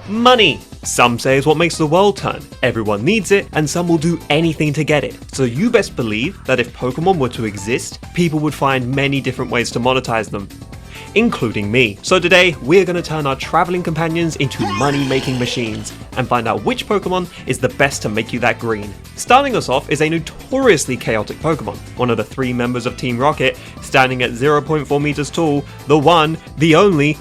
Money! Some say is what makes the world turn. Everyone needs it, and some will do anything to get it. So you best believe that if Pokemon were to exist, people would find many different ways to monetize them, including me. So today, we're going to turn our traveling companions into money-making machines, and find out which Pokemon is the best to make you that green. Starting us off is a notoriously chaotic Pokemon, one of the 3 members of Team Rocket, standing at 0.4 meters tall, the one, the only,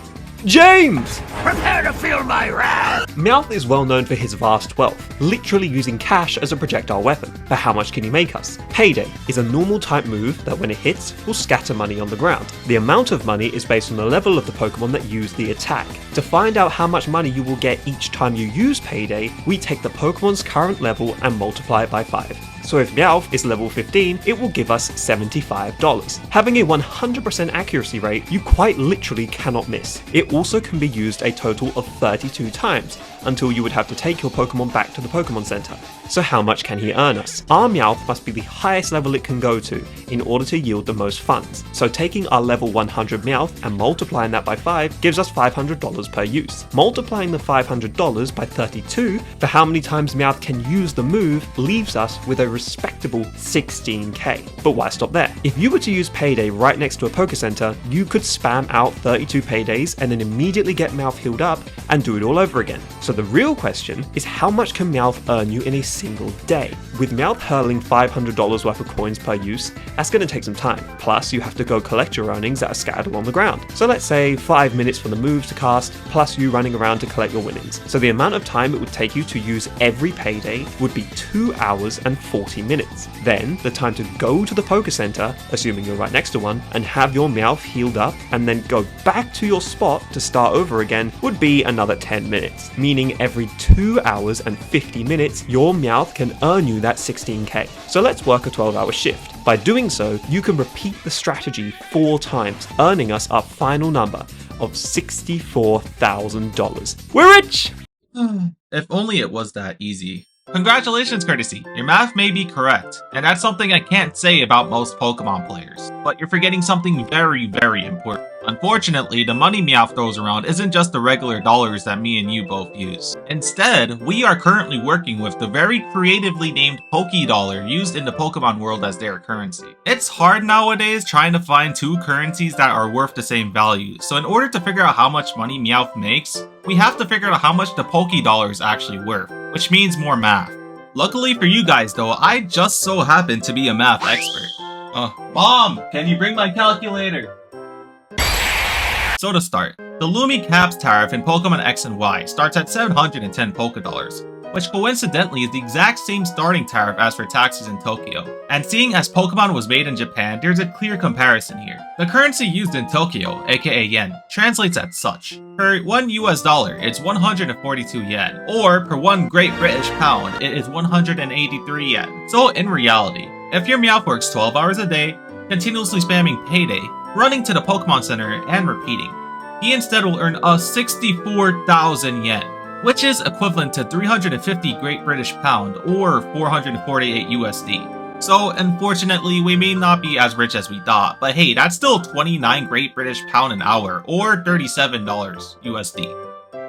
James! Prepare to feel my wrath! Meowth is well known for his vast wealth, literally using cash as a projectile weapon. But how much can he make us? Payday is a normal type move that when it hits, will scatter money on the ground. The amount of money is based on the level of the Pokemon that use the attack. To find out how much money you will get each time you use Payday, we take the Pokemon's current level and multiply it by 5. So if Meowth is level 15, it will give us $75. Having a 100% accuracy rate, you quite literally cannot miss. It also can be used a total of 32 times, until you would have to take your Pokemon back to the Pokemon Center. So how much can he earn us? Our Meowth must be the highest level it can go to, in order to yield the most funds. So taking our level 100 Meowth and multiplying that by 5 gives us $500 per use. Multiplying the $500 by 32 for how many times Meowth can use the move leaves us with a respectable 16k. But why stop there? If you were to use Payday right next to a Poké Center, you could spam out 32 Paydays and then immediately get Meowth healed up and do it all over again. So the real question is, how much can Meowth earn you in a single day? With Meowth hurling $500 worth of coins per use, that's going to take some time. Plus, you have to go collect your earnings that are scattered along the ground. So let's say 5 minutes for the move to cast, plus you running around to collect your winnings. So the amount of time it would take you to use every Payday would be 2 hours and 40 minutes. Then, the time to go to the Poké Center, assuming you're right next to one, and have your Meowth healed up, and then go back to your spot to start over again would be another 10 minutes. Meaning every 2 hours and 50 minutes, your Meowth can earn you that 16k. So let's work a 12-hour shift. By doing so, you can repeat the strategy 4 times, earning us our final number of $64,000. We're rich! If only it was that easy. Congratulations, Courtesy. Your math may be correct, and that's something I can't say about most Pokemon players. But you're forgetting something very, very important. Unfortunately, the money Meowth throws around isn't just the regular dollars that me and you both use. Instead, we are currently working with the very creatively named Pokey Dollar used in the Pokemon world as their currency. It's hard nowadays trying to find 2 currencies that are worth the same value, so in order to figure out how much money Meowth makes, we have to figure out how much the Pokey Dollar is actually worth, which means more math. Luckily for you guys though, I just so happen to be a math expert. Mom, can you bring my calculator? So to start, the Lumi Caps tariff in Pokemon X and Y starts at 710 Poké Dollars, which coincidentally is the exact same starting tariff as for taxes in Tokyo. And seeing as Pokemon was made in Japan, there's a clear comparison here. The currency used in Tokyo, aka yen, translates as such. Per $1 US, it's 142 yen, or per 1 Great British Pound, it is 183 yen. So in reality, if your Meowth works 12 hours a day, continuously spamming Payday, running to the Pokemon Center and repeating, he instead will earn a 64,000 yen, which is equivalent to 350 Great British Pound or 448 USD. So unfortunately, we may not be as rich as we thought, but hey, that's still 29 Great British Pound an hour or $37 USD.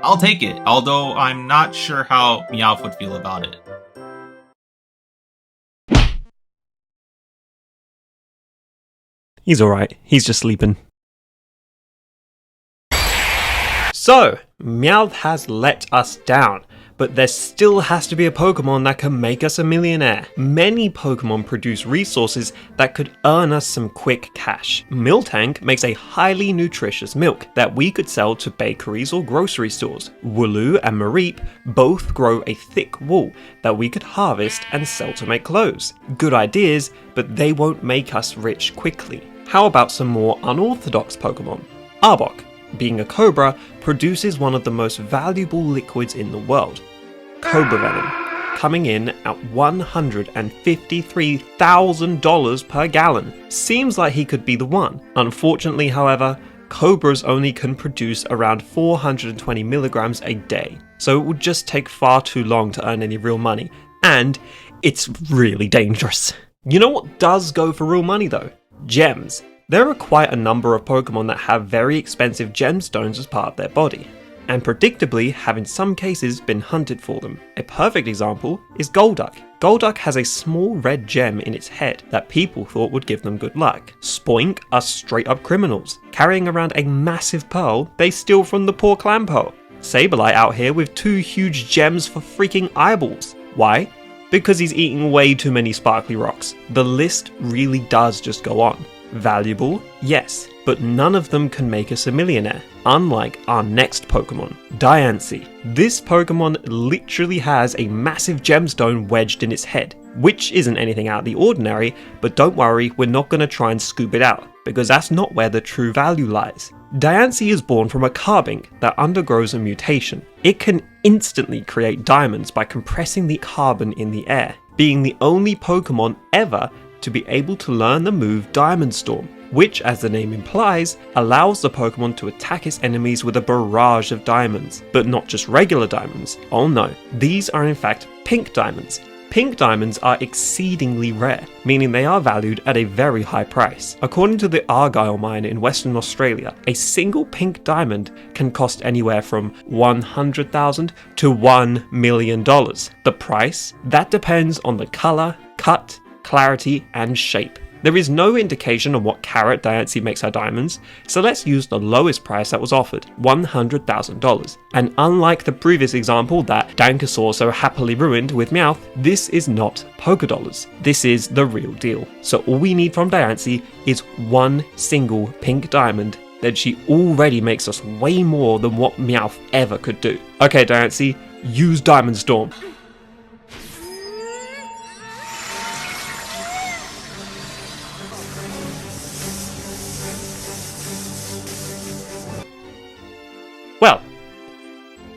I'll take it, although I'm not sure how Meowth would feel about it. He's alright, he's just sleeping. So, Meowth has let us down, but there still has to be a Pokemon that can make us a millionaire. Many Pokemon produce resources that could earn us some quick cash. Miltank makes a highly nutritious milk that we could sell to bakeries or grocery stores. Wooloo and Mareep both grow a thick wool that we could harvest and sell to make clothes. Good ideas, but they won't make us rich quickly. How about some more unorthodox Pokemon? Arbok, being a cobra, produces one of the most valuable liquids in the world, cobra venom, coming in at $153,000 per gallon. Seems like he could be the one. Unfortunately, however, cobras only can produce around 420 milligrams a day, so it would just take far too long to earn any real money, and it's really dangerous. You know what does go for real money though? Gems. There are quite a number of Pokemon that have very expensive gemstones as part of their body. and predictably have in some cases been hunted for them. A perfect example is Golduck. Golduck has a small red gem in its head that people thought would give them good luck. Spoink are straight up criminals, carrying around a massive pearl they steal from the poor clan pearl. Sableye out here with 2 huge gems for freaking eyeballs. Why? Because he's eating way too many sparkly rocks. The list really does just go on. Valuable? Yes, but none of them can make us a millionaire, unlike our next Pokemon, Diancie. This Pokemon literally has a massive gemstone wedged in its head, which isn't anything out of the ordinary, but don't worry, we're not going to try and scoop it out, because that's not where the true value lies. Diancie is born from a carbink that undergoes a mutation. It can instantly create diamonds by compressing the carbon in the air, being the only Pokemon ever to be able to learn the move Diamond Storm, which, as the name implies, allows the Pokemon to attack its enemies with a barrage of diamonds. But not just regular diamonds, oh no, these are in fact pink diamonds. Pink diamonds are exceedingly rare, meaning they are valued at a very high price. According to the Argyle mine in Western Australia, a single pink diamond can cost anywhere from $100,000 to $1 million. The price? That depends on the colour, cut, clarity, and shape. There is no indication on what carat Diancie makes her diamonds, so let's use the lowest price that was offered, $100,000. And unlike the previous example that Dankasaur so happily ruined with Meowth, this is not Pokey Dollars. This is the real deal. So all we need from Diancie is 1 single pink diamond, then she already makes us way more than what Meowth ever could do. Okay Diancie, use Diamond Storm. Well,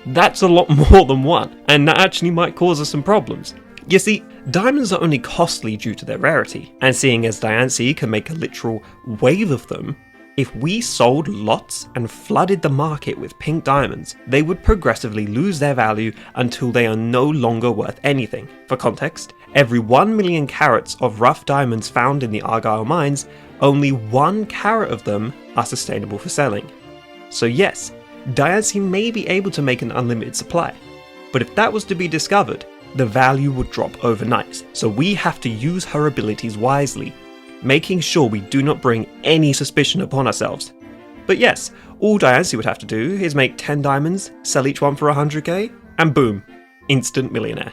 that's a lot more than 1, and that actually might cause us some problems. You see, diamonds are only costly due to their rarity, and seeing as Diancie can make a literal wave of them, if we sold lots and flooded the market with pink diamonds, they would progressively lose their value until they are no longer worth anything. For context, every 1 million carats of rough diamonds found in the Argyle mines, only 1 carat of them are sustainable for selling. So yes, Diancie may be able to make an unlimited supply, but if that was to be discovered, the value would drop overnight, so we have to use her abilities wisely, making sure we do not bring any suspicion upon ourselves. But yes, all Diancie would have to do is make 10 diamonds, sell each one for 100k, and boom, instant millionaire.